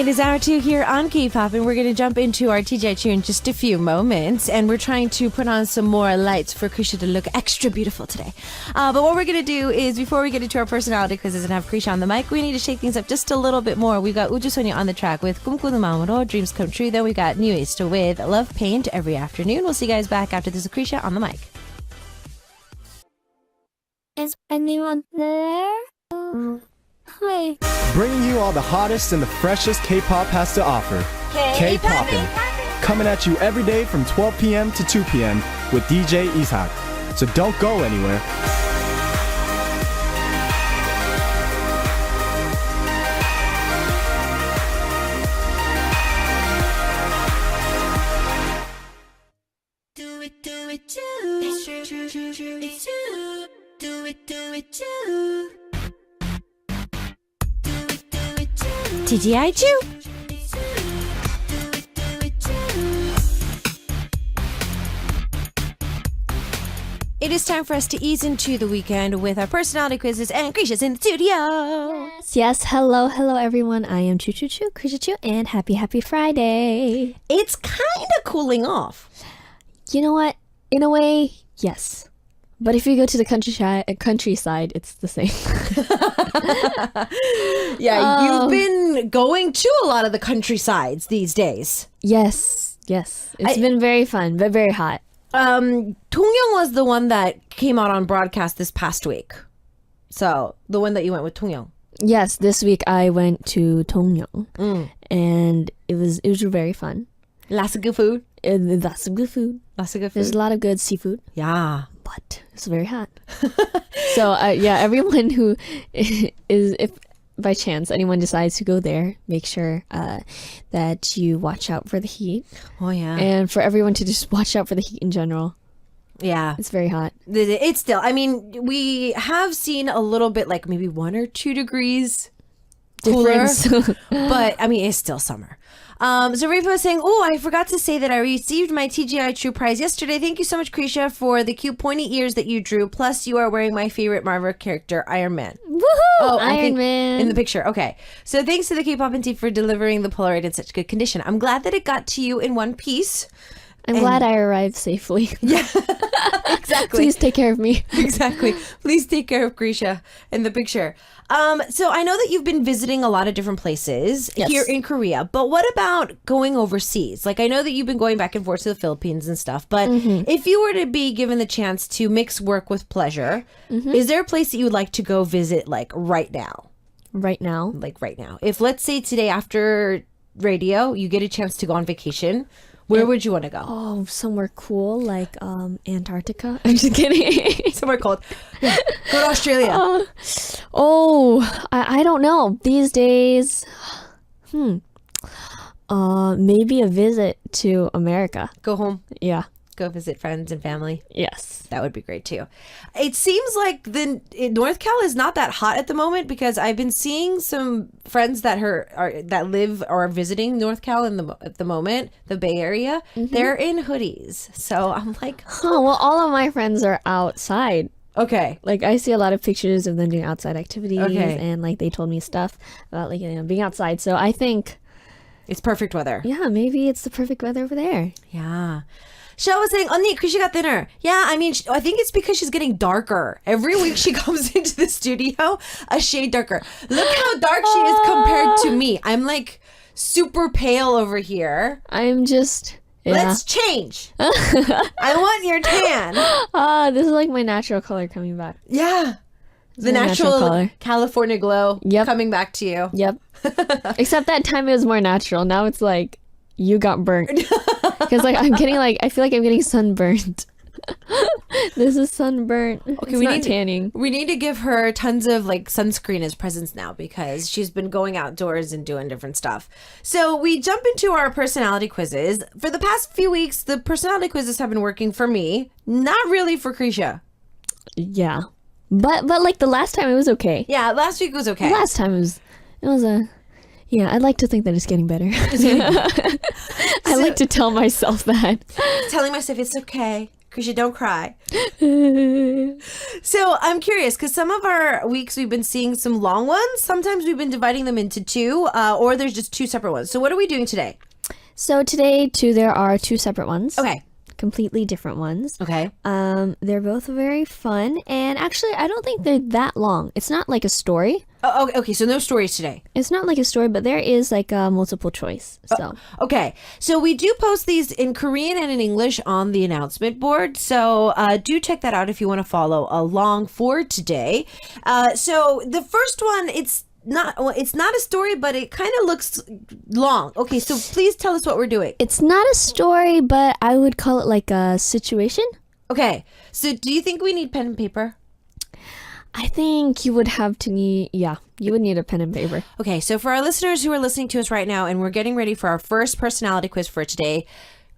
It is hour 2 here on Kpoppin. We're going to jump into our TGIChu in just a few moments, and we're trying to put on some more lights for Krisha to look extra beautiful today. But what we're going to do is, before we get into our personality quizzes and have Krisha on the mic, we need to shake things up just a little bit more. We've got Uju Sonia on the track with 꿈꾸는 마음으로, Dreams Come True. Then we got New East with Love Paint every afternoon. We'll see you guys back after this with Krisha on the mic. Is anyone there? Hi. Bringing you all the hottest and the freshest K-pop has to offer. Kpoppin. Coming at you every day from 12 p.m. to 2 p.m. with DJ Ishak. So don't go anywhere. Do it, it's true, it's you. Do it, you. TGIChu. It is time for us to ease into the weekend with our personality quizzes, and Krisha's in the studio. Yes, hello everyone. I am TGIChu, and happy Friday. It's kind of cooling off. You know what? In a way, yes. But if you go to the countryside, it's the same. Yeah, you've been going to a lot of the countrysides these days. Yes. It's been very fun, but very hot. Tongyeong was the one that came out on broadcast this past week. So, the one that you went with Tongyeong. Yes, this week I went to Tongyeong, and it was very fun. Lots of good food. Lots of good food. There's a lot of good seafood. Yeah. But it's very hot. So yeah, everyone who is, if by chance anyone decides to go there, make sure that you watch out for the heat. Oh yeah. And for everyone to just watch out for the heat in general. Yeah. It's very hot. It's still, I mean, we have seen a little bit, like maybe 1 or 2 degrees cooler, but I mean, it's still summer. So Rifa was saying, oh, I forgot to say that I received my TGIChu prize yesterday. Thank you so much, Krisha, for the cute pointy ears that you drew. Plus, you are wearing my favorite Marvel character, Iron Man. Woohoo! Oh, Iron Man. In the picture. Okay. So thanks to the Kpoppin team for delivering the Polaroid in such good condition. I'm glad that it got to you in one piece. I'm glad I arrived safely. Yeah, exactly. Please take care of me. Exactly. Please take care of Krisha in the picture. So I know that you've been visiting a lot of different places here in Korea, but what about going overseas? Like, I know that you've been going back and forth to the Philippines and stuff, but if you were to be given the chance to mix work with pleasure, is there a place that you would like to go visit, like right now? Right now? Like right now. If, let's say today after radio, you get a chance to go on vacation, where would you want to go? Oh, somewhere cool like Antarctica. I'm just kidding. Somewhere cold. Yeah. Go to Australia. I don't know. These days, maybe a visit to America. Go home. Yeah. Go visit friends and family. Yes. That would be great too. It seems like North Cal is not that hot at the moment, because I've been seeing some friends that live or are visiting North Cal at the moment, the Bay Area. They're in hoodies. So I'm like, Oh, well, all of my friends are outside. okay. Like, I see a lot of pictures of them doing outside activities, Okay. and like they told me stuff about like being outside. So I think, It's perfect weather. yeah, maybe it's the perfect weather over there. Yeah. Shell was saying, 언니, Krisha got thinner. Yeah, I mean, I think it's because she's getting darker. Every week she comes into the studio a shade darker. Look how dark she is compared to me. I'm like super pale over here. I'm just. Yeah. Let's change. I want your tan. This is like my natural color coming back. Yeah. The my natural natural color. California glow Yep. coming back to you. Yep. Except that time it was more natural. Now it's like you got burnt. Because like I feel like I'm getting sunburned. This is sunburnt. Okay, we not need tanning. We need to give her tons of like sunscreen as presents now, because she's been going outdoors and doing different stuff. So we jump into our personality quizzes. For the past few weeks, the personality quizzes have been working for me, not really for Krisha. Yeah. But like the last time it was okay. Yeah, last week was okay. Last time it was a yeah, I'd like to think that it's getting better. I like to tell myself that. Telling myself it's okay. Krisha, don't cry. So I'm curious because some of our weeks we've been seeing some long ones. Sometimes we've been dividing them into two, or there's just two separate ones. So what are we doing today? So today, too, there are two separate ones. Okay. Completely different ones. Okay. They're both very fun, and actually, I don't think they're that long. It's not like a story. Oh, okay. So no stories today. It's not like a story, but there is like a multiple choice. So Okay. So we do post these in Korean and in English on the announcement board. So do check that out if you want to follow along for today. So the first one, it's not a story, but it kind of looks long. Okay, so please tell us what we're doing. it's not a story, but I would call it like a situation. Okay, so do you think we need pen and paper? I think you would have to need, you would need a pen and paper. Okay, so for our listeners who are listening to us right now and we're getting ready for our first personality quiz for today,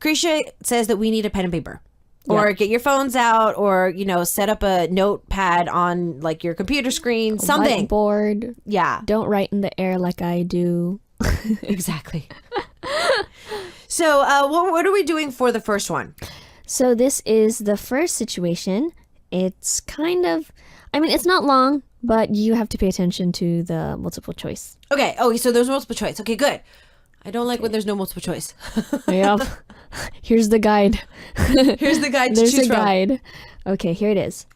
Krisha says that we need a pen and paper. Or get your phones out, or, set up a notepad on like your computer screen, something. Whiteboard. Yeah. Don't write in the air like I do. Exactly. So what are we doing for the first one? So this is the first situation. It's kind of, it's not long, but you have to pay attention to the multiple choice. Okay. Oh, so there's multiple choice. Okay, good. I don't like when there's no multiple choice. Yep. Here's the guide. Here's the guide to There's choose a from. guide. Okay, here it is.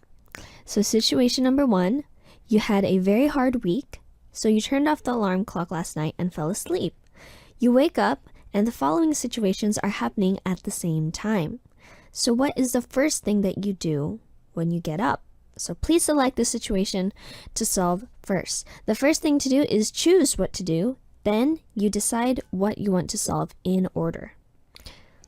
So situation number 1, you had a very hard week, so you turned off the alarm clock last night and fell asleep. You wake up, and the following situations are happening at the same time. So what is the first thing that you do when you get up? So please select the situation to solve first. The first thing to do is choose what to do. Then you decide what you want to solve in order.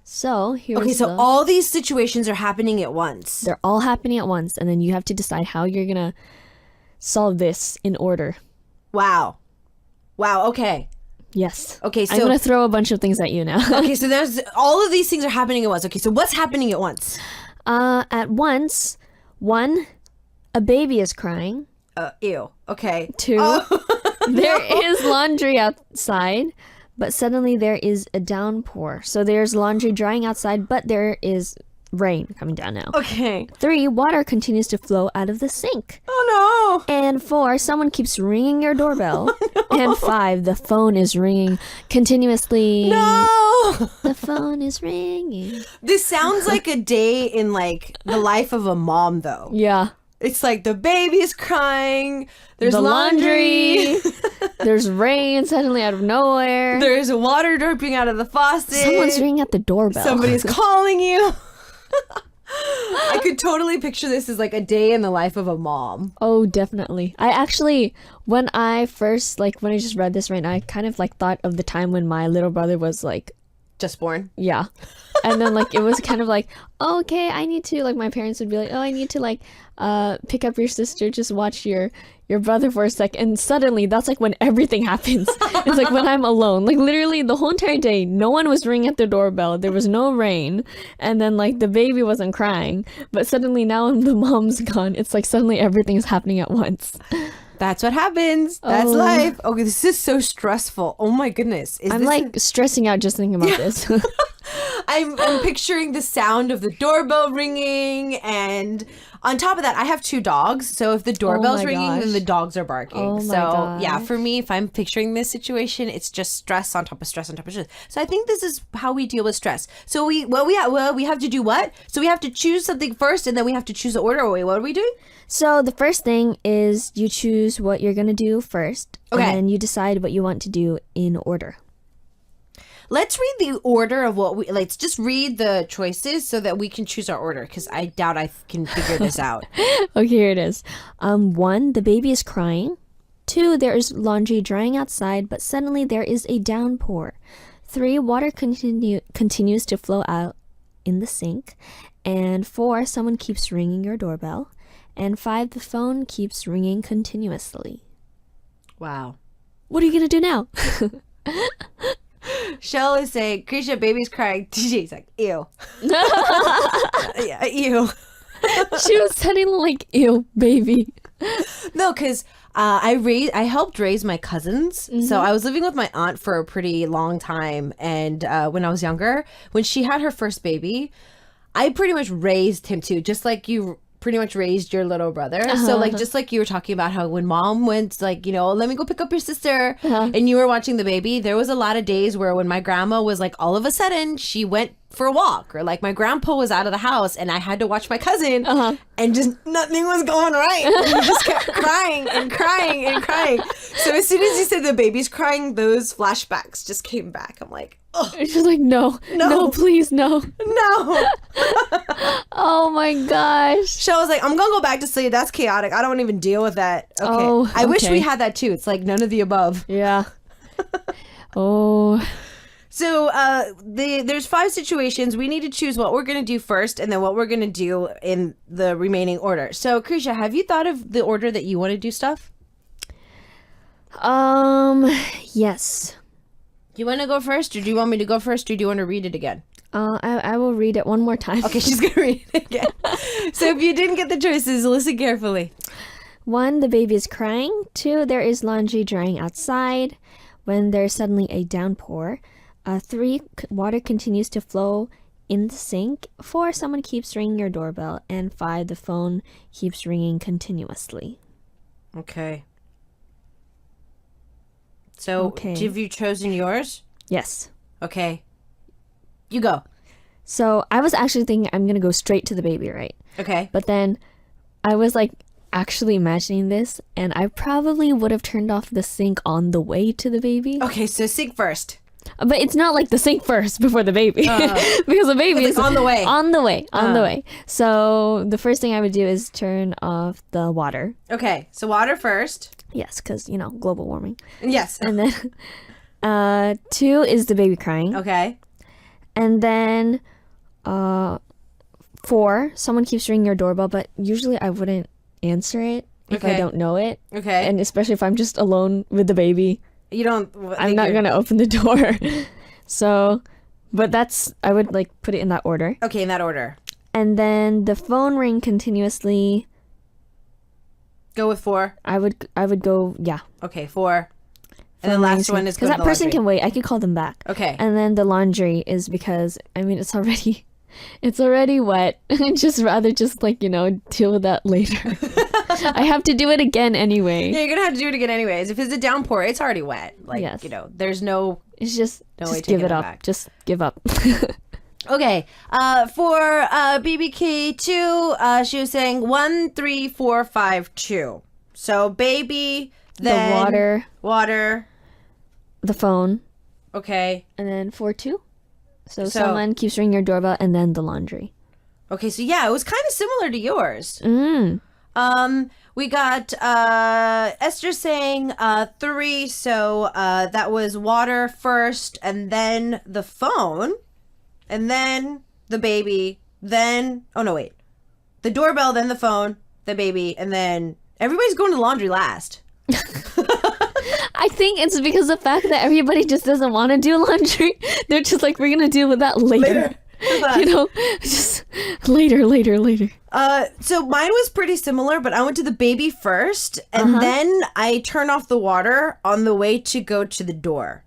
So here's Okay, so all these situations are happening at once. they're all happening at once, and then you have to decide how you're gonna solve this in order. Wow. Okay. Yes. Okay, so I'm gonna throw a bunch of things at you now. okay, so there's all of these things are happening at once. Okay, so what's happening at once? At once, 1, a baby is crying. Ew. Okay. 2, there is laundry outside, but suddenly there is a downpour. So there's laundry drying outside, but there is rain coming down now. Okay. 3, water continues to flow out of the sink. Oh And 4, someone keeps ringing your doorbell. And 5, the phone is ringing continuously. no. The phone is ringing. This sounds like a day in like the life of a mom though. Yeah. It's like the baby's crying, there's The laundry. There's rain suddenly out of nowhere. There's water dripping out of the faucet. Someone's ringing at the doorbell. Somebody's calling you. I could totally picture this as like a day in the life of a mom. Oh, definitely. I actually, when I just read this right now, I kind of like thought of the time when my little brother was like, Just born. yeah. And then like, it was kind of like, oh, okay, I need to, like my parents would be like, oh, I need to like pick up your sister, just watch your brother for a sec. And suddenly that's like when everything happens. It's like when I'm alone, like literally the whole entire day, no one was ringing at the doorbell. There was no rain. And then like the baby wasn't crying. But suddenly now when the mom's gone, it's like suddenly everything's happening at once. That's what happens. That's Oh. life. Okay, this is so stressful. Oh my goodness. I'm like stressing out just thinking about this. I'm picturing the sound of the doorbell ringing, and on top of that, I have 2 dogs. So if the doorbell's my ringing, gosh. then the dogs are barking. Oh my so yeah, gosh. for me, if I'm picturing this situation, it's just stress on top of stress on top of stress. So I think this is how we deal with stress. So we have to do what? So we have to choose something first, and then we have to choose the order. Wait, what are we doing? So the first thing is you choose what you're going to do first. Okay. And then you decide what you want to do in order. Let's read the order of what let's just read the choices so that we can choose our order, because I doubt I can figure this out. Okay, here it is. 1, the baby is crying. 2, there is laundry drying outside, but suddenly there is a downpour. 3, water continues to flow out in the sink. And 4, someone keeps ringing your doorbell. And 5, the phone keeps ringing continuously. Wow. What are you going to do now? Shell is saying, Krisha, baby's crying. TJ's like, ew. Yeah, ew. She was sounding like, ew, baby. No, because I helped raise my cousins. So I was living with my aunt for a pretty long time. And when I was younger, when she had her first baby, I pretty much raised him too, just like you pretty much raised your little brother. So like just like you were talking about how when mom went like, you know, let me go pick up your sister and you were watching the baby, there was a lot of days where when my grandma was like all of a sudden she went for a walk, or like my grandpa was out of the house and I had to watch my cousin and just nothing was going right. He just kept crying and crying and crying. So as soon as you said the baby's crying, those flashbacks just came back. I'm like, oh, It's just like, no, please, no. no. Oh my gosh. So I was like, I'm gonna go back to sleep. That's chaotic. I don't want to even deal with that. Okay. Oh, I wish okay. we had that too. It's like none of the above. Yeah. Oh. So there's 5 situations. We need to choose what we're going to do first and then what we're going to do in the remaining order. So, Krisha, have you thought of the order that you want to do stuff? Yes. Do you want to go first, or do you want me to go first, or do you want to read it again? I will read it one more time. Okay, she's going to read it again. So if you didn't get the choices, listen carefully. 1, the baby is crying. 2, there is laundry drying outside when there's suddenly a downpour. 3, water continues to flow in the sink. 4, someone keeps ringing your doorbell. And 5, the phone keeps ringing continuously. Okay. So have you chosen yours? Yes. Okay. You go. So I was actually thinking I'm going to go straight to the baby, right? Okay. But then I was like actually imagining this, and I probably would have turned off the sink on the way to the baby. Okay, so sink first. But it's not like the sink first before the baby. Because the baby is on the way. On the way. So the first thing I would do is turn off the water. Okay, so water first. Yes, because, you know, global warming. Yes. And then 2 is the baby crying. Okay. And then 4, someone keeps ringing your doorbell, but usually I wouldn't answer it if I don't know it. Okay. And especially if I'm just alone with the baby. You don't... I'm not going to open the door. So, but I would like put it in that order. Okay, in that order. And then the phone ring continuously. Go with 4. I would go, yeah. Okay, 4. And the last one is because that person can wait. I could call them back. Okay. And then the laundry is because, I mean, it's already wet. I'd just rather just like, you know, deal with that later. I have to do it again anyway. Yeah, you're gonna have to do it again anyways. If it's a downpour, it's already wet. Like, Yes. you know, there's no... It's just way give taking it it up. back. Just give up. Okay. For BBK2, she was saying 1, 3, 4, 5, 2. So baby, then The water. the phone, Okay. and then 4-2. So someone keeps ringing your doorbell, and then the laundry. Okay, so yeah, it was kind of similar to yours. We got Esther saying 3, so that was water first, and then the phone, and then the baby, then the doorbell, then the phone, the baby, and then everybody's going to laundry last. I think it's because of the fact that everybody just doesn't want to do laundry. They're just like, we're gonna deal with that later. You know, just later. So mine was pretty similar, but I went to the baby first, and then I turn off the water on the way to go to the door.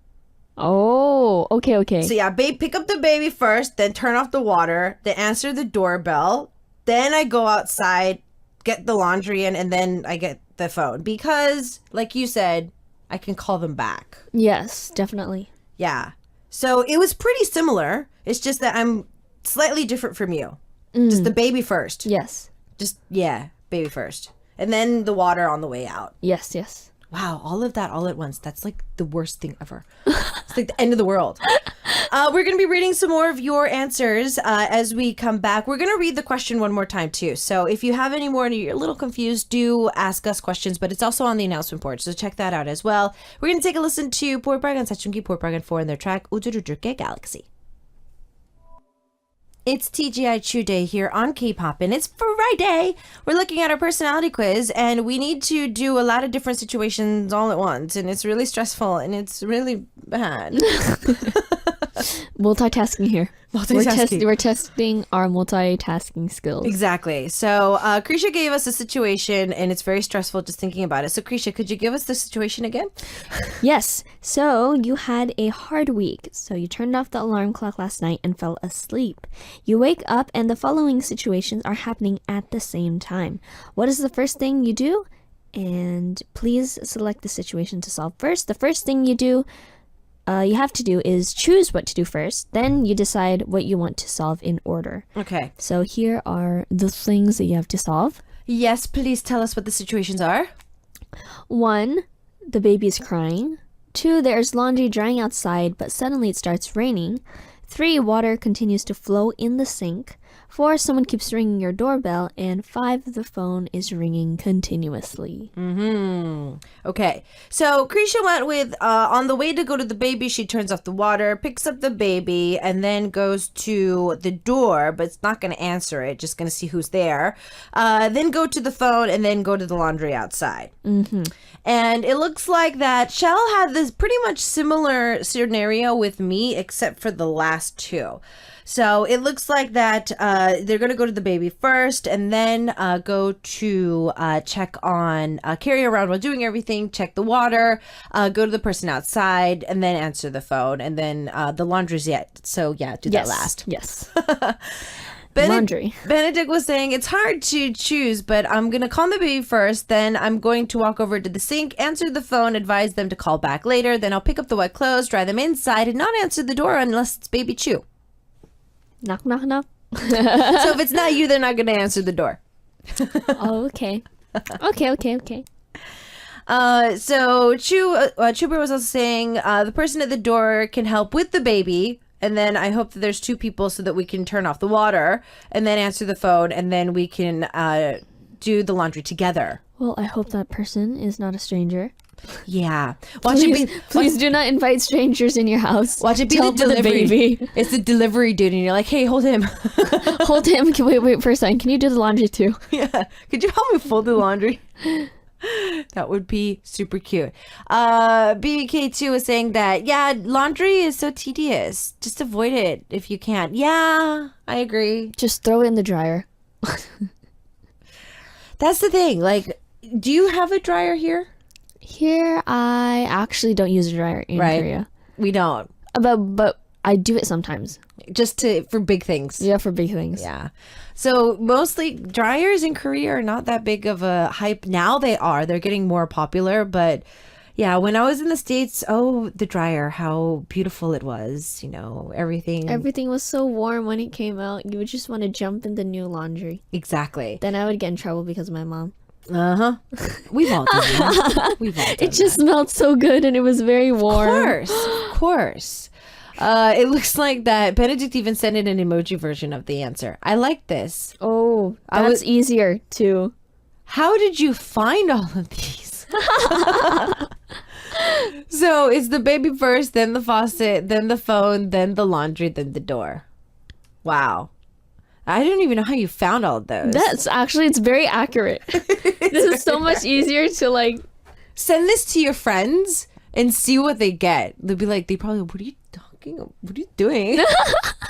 Oh, okay. So yeah, pick up the baby first, then turn off the water, then answer the doorbell, then I go outside, get the laundry in, and then I get the phone. Because, like you said, I can call them back. Yes, definitely. Yeah. So it was pretty similar. It's just that I'm slightly different from you. Just the baby first. Yes. Just, yeah, baby first. And then the water on the way out. Yes. Wow, all of that all at once. That's like the worst thing ever. It's like the end of the world. We're going to be reading some more of your answers as we come back. We're going to read the question one more time too. So if you have any more and you're a little confused, do ask us questions, but it's also on the announcement board. So check that out as well. We're going to take a listen to Portbrag and Sachungi Portbrag and 4 in their track 우주를 Galaxy. It's TGIChu Day here on Kpoppin. It's Friday. We're looking at our personality quiz, and we need to do a lot of different situations all at once, and it's really stressful, and it's really bad. Multitasking here. Multitasking. We're testing our multitasking skills. Exactly. So Krisha gave us a situation, and it's very stressful just thinking about it. So Krisha, could you give us the situation again? Yes. So you had a hard week. So you turned off the alarm clock last night and fell asleep. You wake up and the following situations are happening at the same time. What is the first thing you do? And please select the situation to solve first. The first thing you have to do is choose what to do first. Then you decide what you want to solve in order. Okay. So here are the things that you have to solve. Yes, please tell us what the situations are. 1, the baby is crying. 2, there's laundry drying outside, but suddenly it starts raining. 3, water continues to flow in the sink. 4, someone keeps ringing your doorbell. And 5, the phone is ringing continuously. Okay. So Krisha went with on the way to go to the baby, she turns off the water, picks up the baby, and then goes to the door, but it's not going to answer it, just going to see who's there. Then go to the phone, and then go to the laundry outside. And it looks like that Shell had this pretty much similar scenario with me, except for the last two. So it looks like that they're going to go to the baby first, and then go to check on, carry around while doing everything, check the water, go to the person outside, and then answer the phone. And then the laundry's yet. So yeah, do that last. Yes. Laundry. Benedict was saying it's hard to choose, but I'm going to call the baby first. Then I'm going to walk over to the sink, answer the phone, advise them to call back later. Then I'll pick up the wet clothes, dry them inside, and not answer the door unless it's baby Chu. Knock, knock, knock. So if it's not you, they're not going to answer the door. Oh, okay. Okay. So Chuber was also saying the person at the door can help with the baby. And then I hope that there's two people so that we can turn off the water and then answer the phone. And then we can do the laundry together. Well, I hope that person is not a stranger. Yeah. Please do not invite strangers in your house. Watch it be the delivery. Baby. It's the delivery dude, and you're like, "Hey, hold him, hold him." Wait for a second. Can you do the laundry too? Yeah. Could you help me fold the laundry? That would be super cute. BBK2 was saying that laundry is so tedious. Just avoid it if you can. Yeah, I agree. Just throw it in the dryer. That's the thing. Like, do you have a dryer here? Here, I actually don't use a dryer in Korea. We don't. But I do it sometimes. Just for big things. Yeah, for big things. Yeah. So mostly dryers in Korea are not that big of a hype. Now they are. They're getting more popular. But yeah, when I was in the States, the dryer, how beautiful it was. You know, everything. Everything was so warm when it came out. You would just want to jump in the new laundry. Exactly. Then I would get in trouble because of my mom. We've all done that. It just smelled so good and it was very warm. Of course. It looks like that Benedict even sent in an emoji version of the answer. I like this. Oh, that's easier too. How did you find all of these? So it's the baby first, then the faucet, then the phone, then the laundry, then the door. Wow. I don't even know how you found all of those. It's very accurate. This is so much easier to send this to your friends and see what they get. They'll be like, what are you talking about? What are you doing? What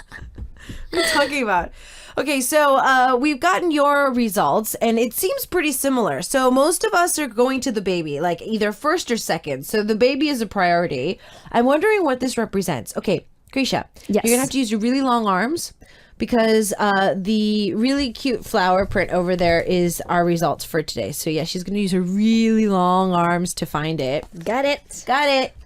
are you talking about? Okay, so we've gotten your results and it seems pretty similar. So most of us are going to the baby, like either first or second. So the baby is a priority. I'm wondering what this represents. Okay, Krisha, yes. You're going to have to use your really long arms, because the really cute flower print over there is our results for today. So yeah, she's going to use her really long arms to find it. Got it.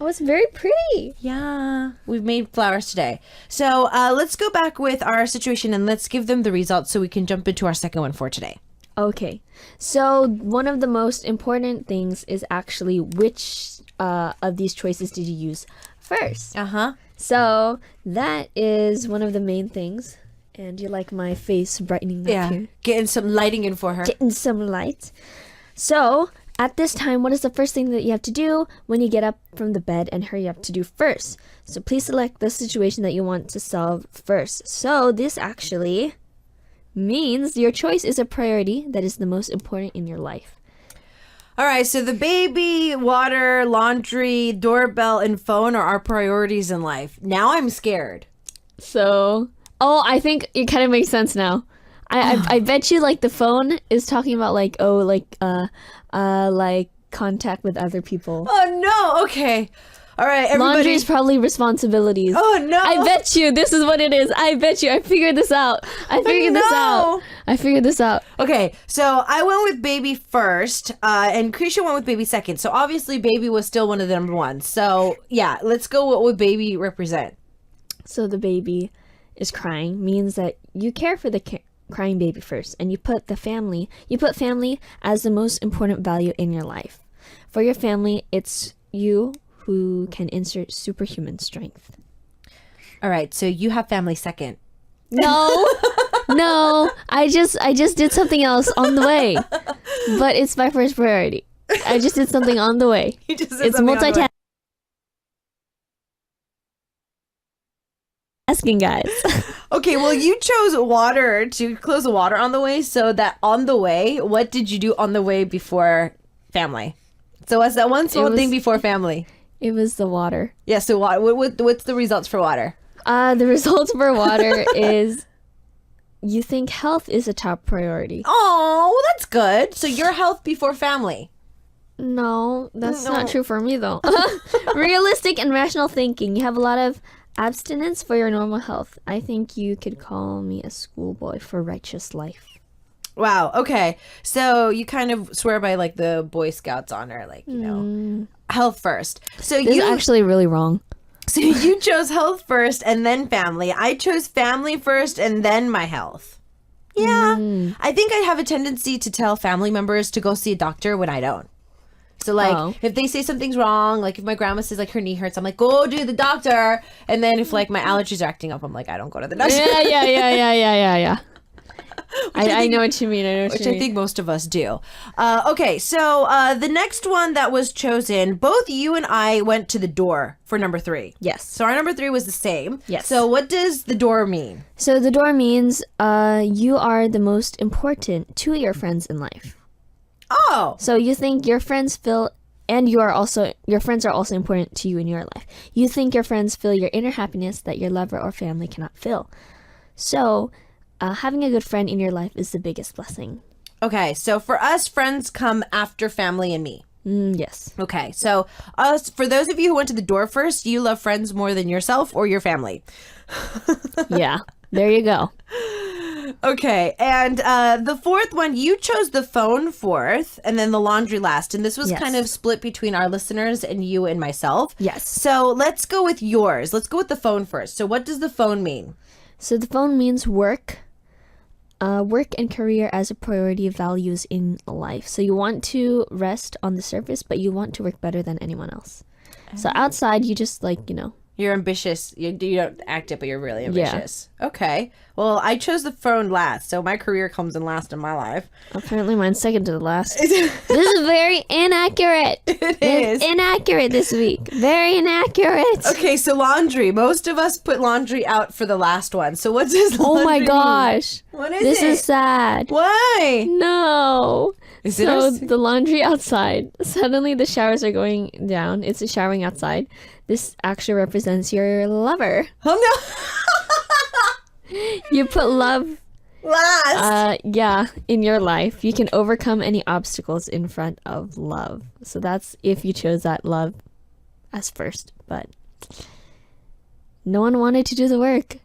Oh, it's very pretty. Yeah, we've made flowers today. So let's go back with our situation and let's give them the results so we can jump into our second one for today. Okay, so one of the most important things is actually which of these choices did you use first? So that is one of the main things. And you like my face brightening up here? Getting some lighting in for her. Getting some light. So, at this time, what is the first thing that you have to do when you get up from the bed and hurry up to do first? So, please select the situation that you want to solve first. So, this actually means your choice is a priority that is the most important in your life. All right, so the baby, water, laundry, doorbell, and phone are our priorities in life. Now I'm scared. So, I think it kind of makes sense now. I bet you like the phone is talking about like like contact with other people. Oh no. Okay. All right. Everybody. Laundry is probably responsibilities. Oh no. I bet you this is what it is. I bet you. I figured this out. I figured this out. Okay, so I went with baby first, and Krisha went with baby second. So obviously, baby was still one of the number ones. So yeah, let's go. What would baby represent? So the baby is crying means that you care for the crying baby first, and you put family as the most important value in your life. For your family, it's you who can insert superhuman strength. All right, so you have family second. No. No, I just did something else on the way. But it's my first priority. I just did something on the way. You just It's multitasking, guys. Okay, well, you chose water to close the water on the way. So that on the way, what did you do on the way before family? So what's that one small thing before family? It was the water. Yeah, so what's the results for water? The results for water is you think health is a top priority. Oh, well, that's good. So your health before family. No, that's not true for me though. Realistic and rational thinking. You have a lot of abstinence for your normal health. I think you could call me a schoolboy for righteous life. Wow. Okay. So you kind of swear by like the Boy Scouts honor, like, you know, health first. So This is actually really wrong. So you chose health first and then family. I chose family first and then my health. Yeah. I think I have a tendency to tell family members to go see a doctor when I don't. So like if they say something's wrong, like if my grandma says like her knee hurts, I'm like, go to the doctor. And then if like my allergies are acting up, I'm like, I don't go to the doctor. Yeah. I know what you mean. I think most of us do. Okay, so the next one that was chosen, both you and I went to the door for number 3. Yes. So our number 3 was the same. Yes. So what does the door mean? So the door means you are the most important to your friends in life. Oh. So you think your friends feel, and your friends are also important to you in your life. You think your friends feel your inner happiness that your lover or family cannot feel. So having a good friend in your life is the biggest blessing. Okay, so for us, friends come after family and me. Yes. Okay, so for those of you who went to the door first, you love friends more than yourself or your family. Yeah, there you go. Okay, and the fourth one, you chose the phone fourth and then the laundry last. And this was kind of split between our listeners and you and myself. Yes. So let's go with yours. Let's go with the phone first. So what does the phone mean? So the phone means work. Work and career as a priority of values in life. So you want to rest on the surface, but you want to work better than anyone else. So outside, you just like, You're ambitious. You don't act it, but you're really ambitious. Yeah. Okay. Well, I chose the phone last, so my career comes in last in my life. Apparently mine's second to the last. This is very inaccurate. It is. Inaccurate this week. Very inaccurate. Okay, so laundry. Most of us put laundry out for the last one. So what does laundry Oh my gosh. mean? What is this is sad. Why? No. Is it so the laundry outside. Suddenly the showers are going down. It's showering outside. This actually represents your lover. Oh no. You put love last. In your life. You can overcome any obstacles in front of love. So that's if you chose that love as first. But no one wanted to do the work.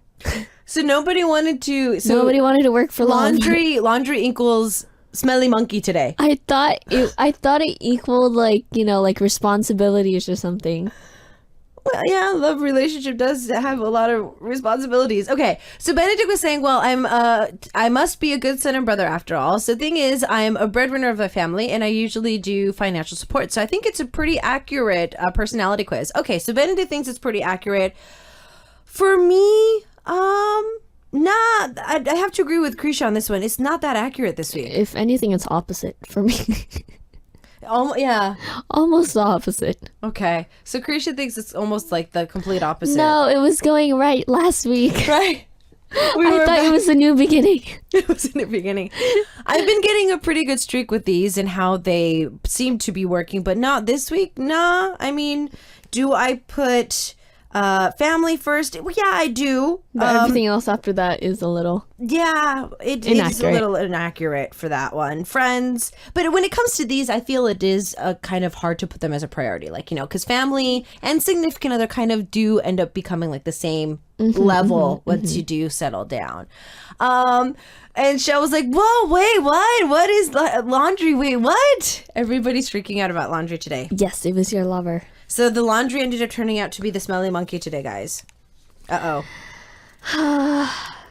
So nobody wanted to. So nobody wanted to work for laundry. Laundry equals smelly monkey today. I thought it equaled like responsibilities or something. Well, yeah, love relationship does have a lot of responsibilities. Okay, so Benedict was saying, well, I must be a good son and brother after all. So the thing is, I'm a breadwinner of the family, and I usually do financial support. So I think it's a pretty accurate personality quiz. Okay, so Benedict thinks it's pretty accurate. For me, I have to agree with Krisha on this one. It's not that accurate this week. If anything, it's opposite for me. Yeah. Almost the opposite. Okay. So Krisha thinks it's almost like the complete opposite. No, it was going right last week. Right. I thought it was a new beginning. It was a new beginning. I've been getting a pretty good streak with these and how they seem to be working, but not this week. Nah. I mean, do I put Family first. Well, yeah, I do. But everything else after that is a little Yeah, it's a Inaccurate. little inaccurate for that one. Friends. But when it comes to these, I feel it is kind of hard to put them as a priority. Like, because family and significant other kind of do end up becoming like the same level once you do settle down. And Shell was like, whoa, wait, what? What is laundry? Wait, what? Everybody's freaking out about laundry today. Yes, it was your lover. So the laundry ended up turning out to be the smelly monkey today, guys. Uh-oh.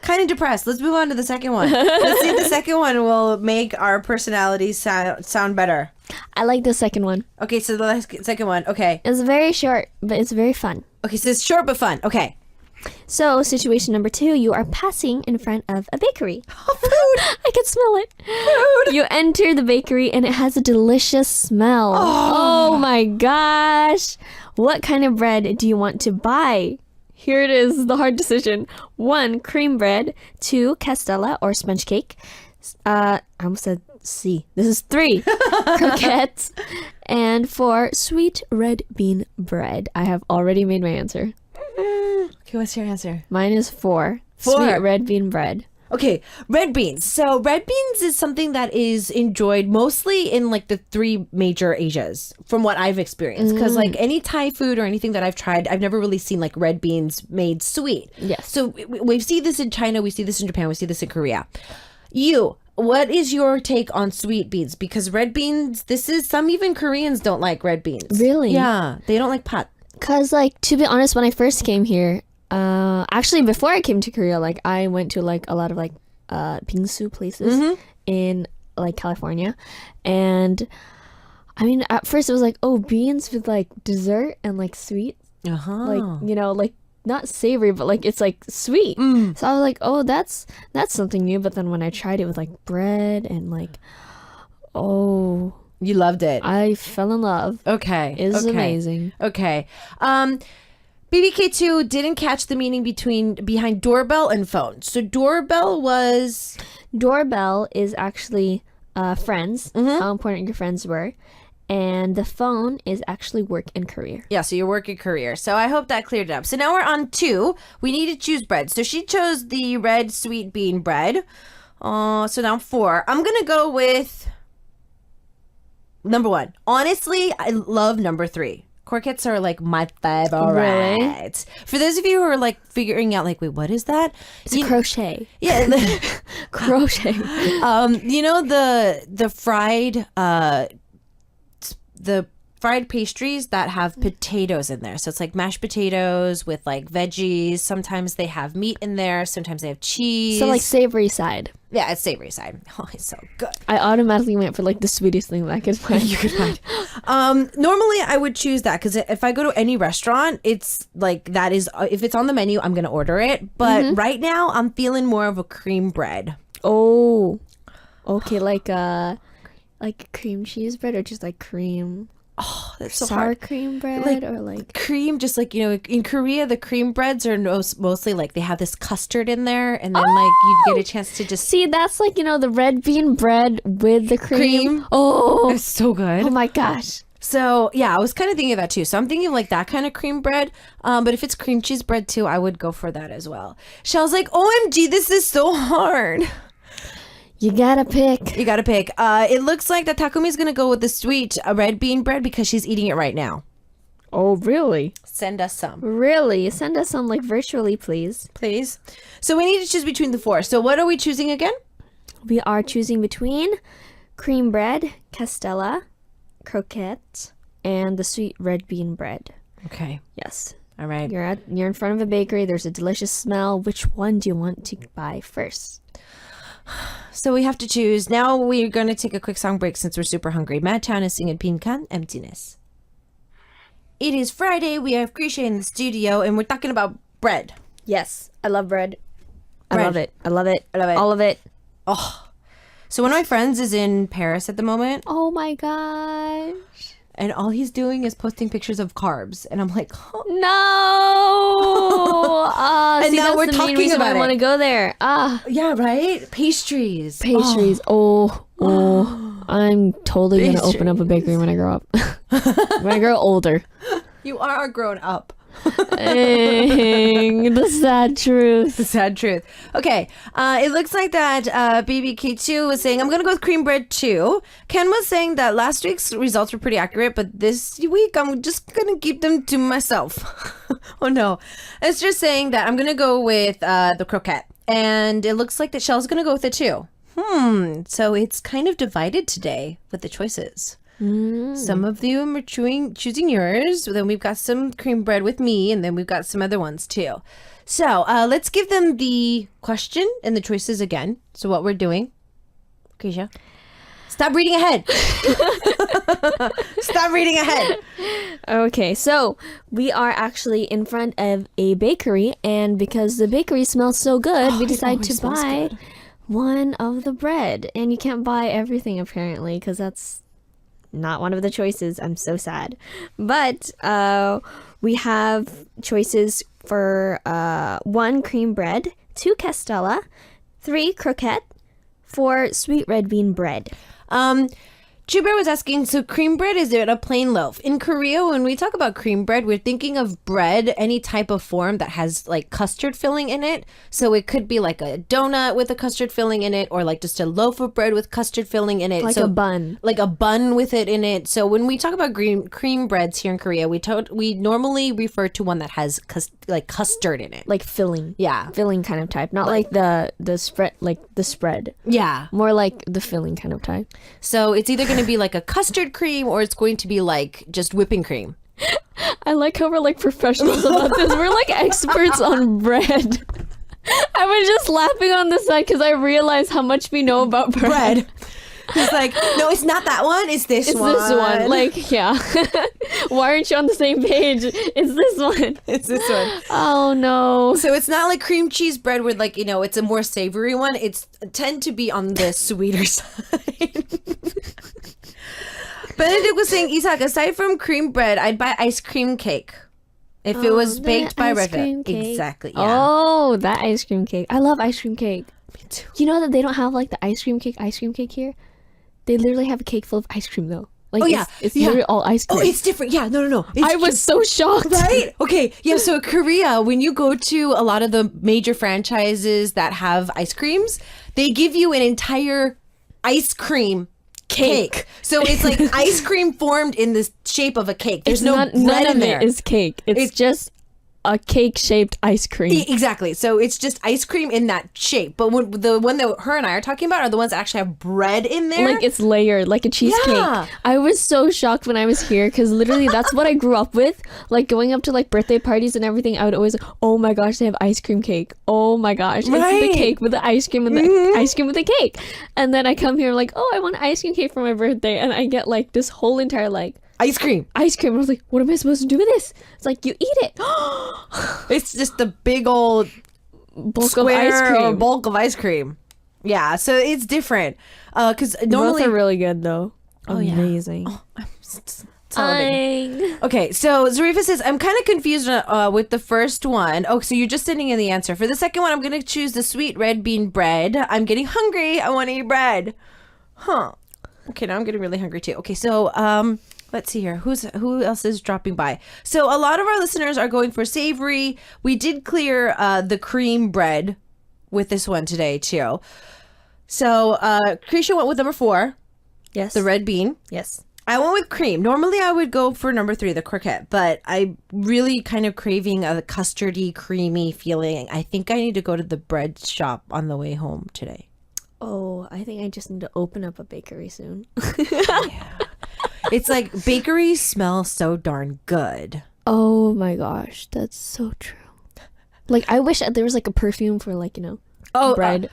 Kind of depressed. Let's move on to the second one. Let's see if the second one will make our personalities sound better. I like the second one. Okay, so the second one. Okay. It's very short, but it's very fun. Okay, so it's short but fun. Okay. So, situation number 2, you are passing in front of a bakery. Oh, food. I can smell it. Food. You enter the bakery and it has a delicious smell. Oh my gosh. What kind of bread do you want to buy? Here it is, the hard decision. 1, cream bread. 2, castella or sponge cake. I almost said C. This is 3, croquettes. And 4, sweet red bean bread. I have already made my answer. Okay, what's your answer? Mine is 4. 4. Sweet red bean bread. Okay, red beans. So red beans is something that is enjoyed mostly in like the 3 major Asias from what I've experienced. Because like any Thai food or anything that I've tried, I've never really seen like red beans made sweet. Yes. So we see this in China, we see this in Japan, we see this in Korea. What is your take on sweet beans? Because red beans, some even Koreans don't like red beans. Really? Yeah, they don't like pat. Because, like, to be honest, when I first came here, actually, before I came to Korea, like, I went to, like, a lot of, like, bingsu places in, like, California. And, I mean, at first it was like, oh, beans with, like, dessert and, like, sweet. Like, like, not savory, but, like, it's, like, sweet. So I was like, oh, that's something new. But then when I tried it with, like, bread and, like, oh... You loved it. I fell in love. Okay. It's amazing. Okay. BBK2 didn't catch the meaning behind doorbell and phone. So doorbell is actually friends, how important your friends were. And the phone is actually work and career. Yeah, so your work and career. So I hope that cleared it up. So now we're on 2. We need to choose bread. So she chose the red sweet bean bread. So now 4. I'm going to go with... Number 1. Honestly, I love number 3. Croquettes are like my favorite. Really? For those of you who are like figuring out like, wait, what is that? It's crochet. Yeah. Crochet. The fried the fried pastries that have potatoes in there. So it's like mashed potatoes with like veggies. Sometimes they have meat in there. Sometimes they have cheese. So like savory side. Yeah, it's savory side. Oh, it's so good. I automatically went for like the sweetest thing that I could find. You could find. Normally I would choose that because if I go to any restaurant, it's like that is if it's on the menu, I'm gonna order it. But right now, I'm feeling more of a cream bread. Oh, okay, like cream cheese bread or just like cream. Oh, that's so sour hard. cream bread Like, or like cream, just like, in Korea, the cream breads are mostly like they have this custard in there, and then like you get a chance to just see. That's like the red bean bread with the cream. Oh, it's so good. Oh my gosh. So yeah, I was kind of thinking of that too. So I'm thinking of like that kind of cream bread. But if it's cream cheese bread too, I would go for that as well. Shell's like, OMG, this is so hard. You gotta pick. You gotta pick. It looks like that Takumi's gonna go with the sweet red bean bread because she's eating it right now. Oh, really? Send us some. Really? Send us some like virtually, please. Please. So we need to choose between the 4. So what are we choosing again? We are choosing between cream bread, castella, croquette, and the sweet red bean bread. Okay. Yes. All right. You're in front of a bakery. There's a delicious smell. Which one do you want to buy first? So we have to choose. Now we're going to take a quick song break since we're super hungry. Madtown is singing Pinkan, Emptiness. It is Friday. We have Krisha in the studio and we're talking about bread. Yes. I love bread. I Bread. love it. I love it. I love it. All of it. Oh. So one of my friends is in Paris at the moment Oh my gosh. and all he's doing is posting pictures of carbs. And I'm like, oh. No. And See, now that's we're the main talking reason about I want to it. go there. Yeah, right? Pastries. Pastries. Oh. I'm totally going to open up a bakery when I grow up. When I grow older. You are grown up. Dang, the sad truth. The sad truth. Okay, it looks like that BBK2 was saying, I'm going to go with cream bread too. Ken was saying that last week's results were pretty accurate, but this week I'm just going to keep them to myself. Oh no. It's just saying that I'm going to go with the croquette. And it looks like that Shell's going to go with it too. So it's kind of divided today with the choices. Some of them are choosing yours. Then we've got some cream bread with me, and then we've got some other ones too. So let's give them the question and the choices again. So what we're doing, Keisha, stop reading ahead. Stop reading ahead. Okay, so we are actually in front of a bakery, and because the bakery smells so good, we decided to buy one of the bread. And you can't buy everything apparently, because that's not one of the choices. I'm so sad. But we have choices for 1 cream bread, 2 castella, 3 croquette, 4 sweet red bean bread. Chuber was asking, so cream bread, is it a plain loaf? In Korea, when we talk about cream bread, we're thinking of bread, any type of form that has like custard filling in it. So it could be like a donut with a custard filling in it, or like just a loaf of bread with custard filling in it. Like a bun. Like a bun with it in it. So when we talk about cream breads here in Korea, we normally refer to one that has custard in it. Like filling. Yeah. Filling kind of type. Not like the spread, like the spread. Yeah. More like the filling kind of type. So it's either going to be like a custard cream, or it's going to be like just whipping cream. I like how we're like professionals about this. We're like experts on bread. I was just laughing on the side because I realized how much we know about bread. He's like, no, it's not that one. It's this one. It's this one. Like, yeah. Why aren't you on the same page? It's this one. It's this one. Oh, no. So it's not like cream cheese bread with like, it's a more savory one. It's tend to be on the sweeter side. Benedict was saying, Isaac, aside from cream bread, I'd buy ice cream cake. If it was baked by Red Velvet. Exactly. Yeah. Oh, that ice cream cake. I love ice cream cake. Me too. You know that they don't have like the ice cream cake here? They literally have a cake full of ice cream though. Like, it's literally all ice cream. Oh, it's different. Yeah, no. I was so shocked. Right? Okay. Yeah, so Korea, when you go to a lot of the major franchises that have ice creams, they give you an entire ice cream cake. So it's like ice cream formed in the shape of a cake. There's no bread none in of there. It is cake. It's just a cake-shaped ice cream. Exactly. So it's just ice cream in that shape. But the one that her and I are talking about are the ones that actually have bread in there. Like it's layered, like a cheesecake. Yeah. I was so shocked when I was here because literally that's what I grew up with. Like going up to like birthday parties and everything, I would always, oh my gosh, they have ice cream cake. Oh my gosh, right. It's the cake with the ice cream and the ice cream with the cake. And then I come here like, oh, I want ice cream cake for my birthday, and I get like this whole entire like ice cream. And I was like, what am I supposed to do with this? It's like, you eat it. It's just the big old bulk of ice cream. Bulk of ice cream. Yeah, so it's different. Because normally both are really good though. Oh, amazing. Yeah. Oh, I'm salivating. I... Okay, so Zarifa says, I'm kind of confused with the first one. Oh, so you're just sending in the answer. For the second one, I'm going to choose the sweet red bean bread. I'm getting hungry. I want to eat bread. Huh. Okay, now I'm getting really hungry too. Okay, so let's see here. Who else is dropping by? So a lot of our listeners are going for savory. We did clear the cream bread with this one today too. So Krisha went with number 4. Yes. The red bean. Yes. I went with cream. Normally I would go for number 3, the croquette, but I really kind of craving a custardy, creamy feeling. I think I need to go to the bread shop on the way home today. Oh, I think I just need to open up a bakery soon. Yeah. It's like bakeries smell so darn good. Oh my gosh, that's so true. Like I wish there was like a perfume for like, bread.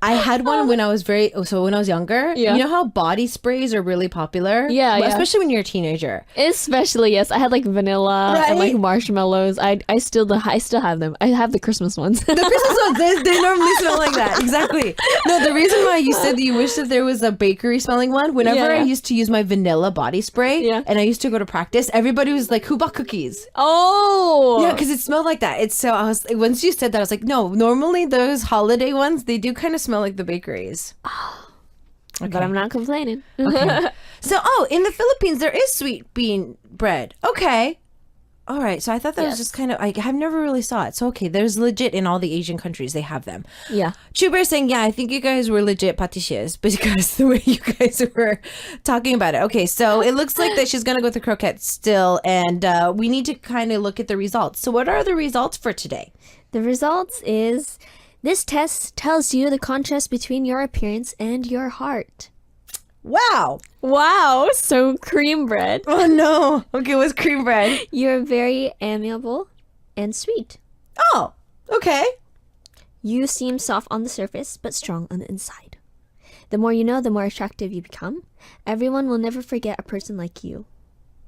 I had one when I was when I was younger. Yeah. You know how body sprays are really popular? Yeah, yeah. Especially when you're a teenager. Especially, yes. I had like vanilla and like Right? marshmallows. I still have them. I have the Christmas ones. The Christmas ones, they normally smell like that. Exactly. No, the reason why you said that you wish that there was a bakery smelling one, whenever Yeah. I used to use my vanilla body spray Yeah. and I used to go to practice, everybody was like, who bought cookies? Oh! Yeah, because it smelled like that. Once you said that, I was like, no, normally those holiday ones, they do kind of smell like the bakeries. But I'm not complaining. Okay. So, in the Philippines, there is sweet bean bread. Okay. All right. So I thought that was just kind of, I've never really saw it. So, okay, there's legit in all the Asian countries, they have them. Yeah. Chuber is saying, yeah, I think you guys were legit patissiers because the way you guys were talking about it. Okay, so it looks like that she's going to go with the croquette still, and we need to kind of look at the results. So what are the results for today? The results is this test tells you the contrast between your appearance and your heart. Wow. Wow, so cream bread. Oh, no. Okay, what's cream bread? You're very amiable and sweet. Oh, okay. You seem soft on the surface, but strong on the inside. The more you know, the more attractive you become. Everyone will never forget a person like you,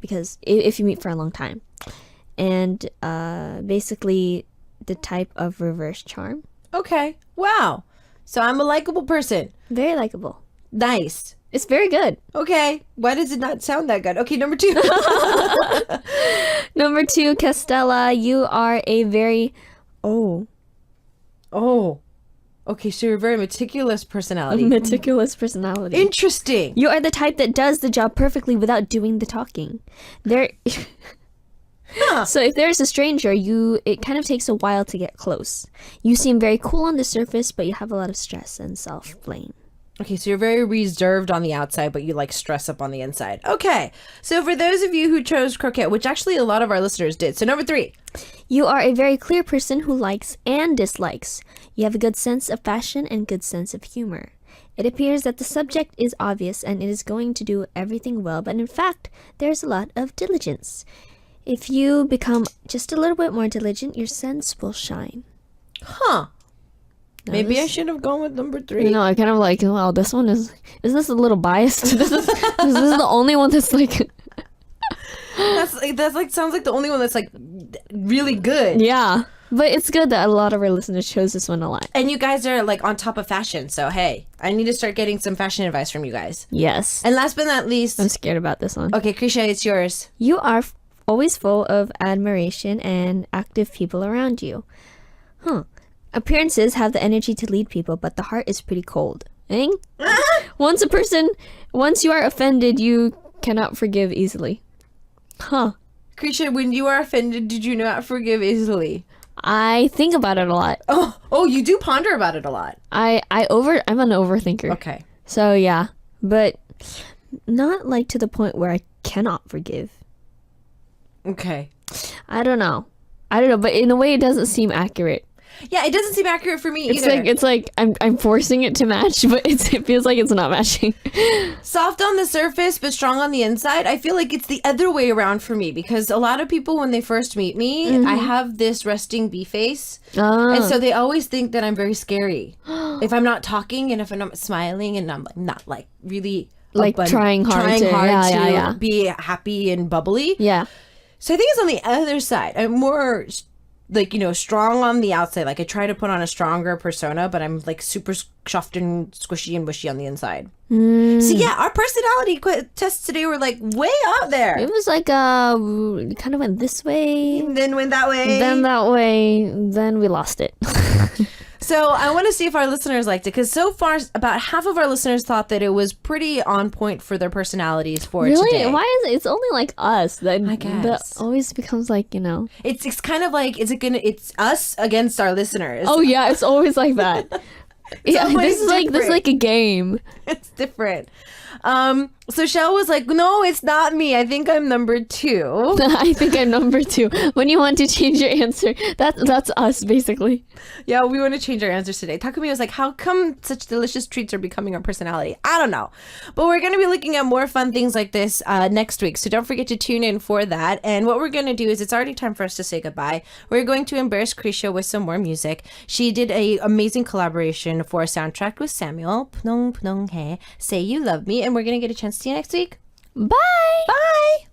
because if you meet for a long time. And basically, the type of reverse charm. Okay. Wow. So I'm a likable person. Very likable. Nice. It's very good. Okay. Why does it not sound that good? Okay, number 2. Number 2, Castella, you are a very... Oh. Okay, so you're a very meticulous personality. meticulous personality. Interesting. You are the type that does the job perfectly without doing the talking. So if there's a stranger, it kind of takes a while to get close. You seem very cool on the surface, but you have a lot of stress and self-blame. Okay, so you're very reserved on the outside, but you like stress up on the inside. Okay, so for those of you who chose croquette, which actually a lot of our listeners did. So number 3. You are a very clear person who likes and dislikes. You have a good sense of fashion and good sense of humor. It appears that the subject is obvious and it is going to do everything well, but in fact, there's a lot of diligence. If you become just a little bit more diligent, your sense will shine. Huh. Maybe I should have gone with number 3. You know, I kind of like, wow, this one is this a little biased? This is the only one that's like... That's like sounds like the only one that's like really good. Yeah. But it's good that a lot of our listeners chose this one a lot. And you guys are like on top of fashion. So hey, I need to start getting some fashion advice from you guys. Yes. And last but not least, I'm scared about this one. Okay, Krisha, it's yours. You are always full of admiration and active people around you. Appearances have the energy to lead people, but the heart is pretty cold. Eh? Once you are offended, you cannot forgive easily. Krisha, when you are offended, did you not forgive easily? I think about it a lot. Oh, you do ponder about it a lot. I'm an overthinker. Okay. So yeah, but not like to the point where I cannot forgive. Okay. I don't know, but in a way it doesn't seem accurate. Yeah, it doesn't seem accurate for me either. It's like I'm forcing it to match, but it feels like it's not matching. Soft on the surface, but strong on the inside. I feel like it's the other way around for me because a lot of people, when they first meet me, I have this resting bee face. And so they always think that I'm very scary. If I'm not talking and if I'm not smiling and I'm like not like really like trying hard to be happy and bubbly. Yeah. So I think it's on the other side. I'm more like, strong on the outside. Like I try to put on a stronger persona, but I'm like super soft and squishy and bushy on the inside. So yeah, our personality tests today were like way out there. It was like kind of went this way, Then went that way. then that way, then we lost it. So I want to see if our listeners liked it, because so far about half of our listeners thought that it was pretty on point for their personalities for today. Why is it? It's only like us that I guess. that always becomes like, It's kind of like, it's us against our listeners. Oh yeah, it's always like that. This is like a game. It's different. So Shell was like, no, it's not me. I think I'm number 2. I think I'm number 2. When you want to change your answer, that's us basically. Yeah, we want to change our answers today. Takumi was like, how come such delicious treats are becoming our personality? I don't know. But we're going to be looking at more fun things like this next week. So don't forget to tune in for that. And what we're going to do is it's already time for us to say goodbye. We're going to embarrass Krisha with some more music. She did a amazing collaboration for a soundtrack with Samuel. Pnong Pnong He, Say You Love Me. And we're going to get a chance to see you next week. Bye. Bye.